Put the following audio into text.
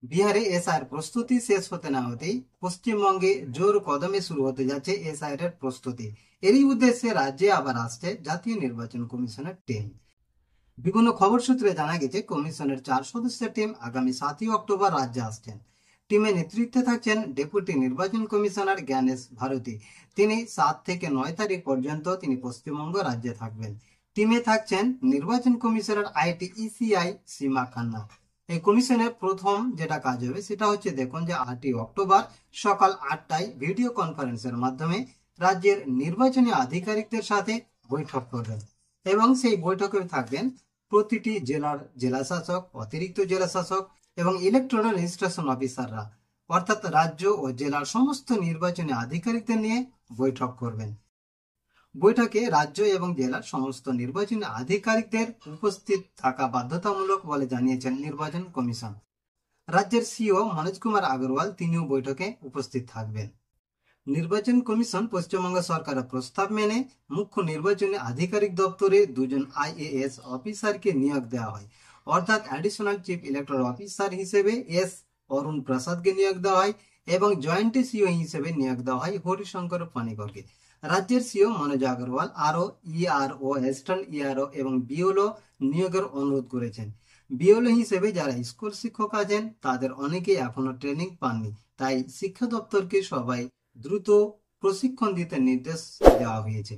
বিহারে এসআইয়ের প্রস্তুতি শেষ হতে না হতেই পশ্চিমবঙ্গে জোর কদমে শুরু হতে যাচ্ছে এসআইয়ের প্রস্তুতি। এরই উদ্দেশ্যে রাজ্যে আবার আসছে জাতীয় নির্বাচন কমিশনের টিম। বিভিন্ন খবর সূত্রে জানা গেছে কমিশনের 4 সদস্যের টিম আগামী 7ই অক্টোবর রাজ্যে আসছেন। টিমে নেতৃত্বে থাকছেন ডেপুটি নির্বাচন কমিশনার জ্ঞানেশ ভারতী। তিনি 7 থেকে 9 তারিখ পর্যন্ত তিনি পশ্চিমবঙ্গ রাজ্যে থাকবেন। টিমে থাকছেন নির্বাচন কমিশনার আইটি ইসিআই সীমা খান্না। এই কমিশনের প্রথম যেটা কাজ হবে সেটা হচ্ছে দেখুন যে 8ই অক্টোবর সকাল 8টায় ভিডিও কনফারেন্সের মাধ্যমে রাজ্যের নির্বাচনী আধিকারিকদের সাথে বৈঠক করবেন এবং সেই বৈঠকে থাকবেন প্রতিটি জেলার জেলাশাসক, অতিরিক্ত জেলাশাসক এবং ইলেকট্রাল রেজিস্ট্রেশন অফিসাররা, অর্থাৎ রাজ্য ও জেলার সমস্ত নির্বাচনী আধিকারিকদের নিয়ে বৈঠক করবেন। বৈঠকে রাজ্য এবং জেলার সমস্ত নির্বাচনী আধিকারিকদের উপস্থিত থাকা বাধ্যতামূলক বলে জানিয়েছেন নির্বাচন কমিশন। রাজ্যের সিও মনোজ কুমার আগরওয়াল তিনিও বৈঠকে উপস্থিত থাকবেন। নির্বাচন কমিশন পশ্চিমবঙ্গ সরকারের প্রস্তাব মেনে মুখ্য নির্বাচনী আধিকারিক দপ্তরে 2জন আইএএস অফিসারকে নিয়োগ দেওয়া হয়, অর্থাৎ অ্যাডিশনাল চিফ ইলেকটোরাল অফিসার হিসেবে এস অরুণ প্রসাদকে নিয়োগ দেওয়া হয় এবং জয়েন্ট সিও হিসেবে নিয়োগ দেওয়া হয় হরিশঙ্কর পানিকরকে। রাজ্যের সিও মনোজ আগরওয়াল আরও ইআরও, অ্যাসিস্ট্যান্ট ইআরও এবং বিওলো নিয়োগের অনুরোধ করেছেন। বিওলো হিসেবে যারা স্কুল শিক্ষক আছেন তাদের অনেকেই এখনো ট্রেনিং পাননি, তাই শিক্ষা দপ্তরকে সবাই দ্রুত প্রশিক্ষণ দিতে নির্দেশ দেওয়া হয়েছে।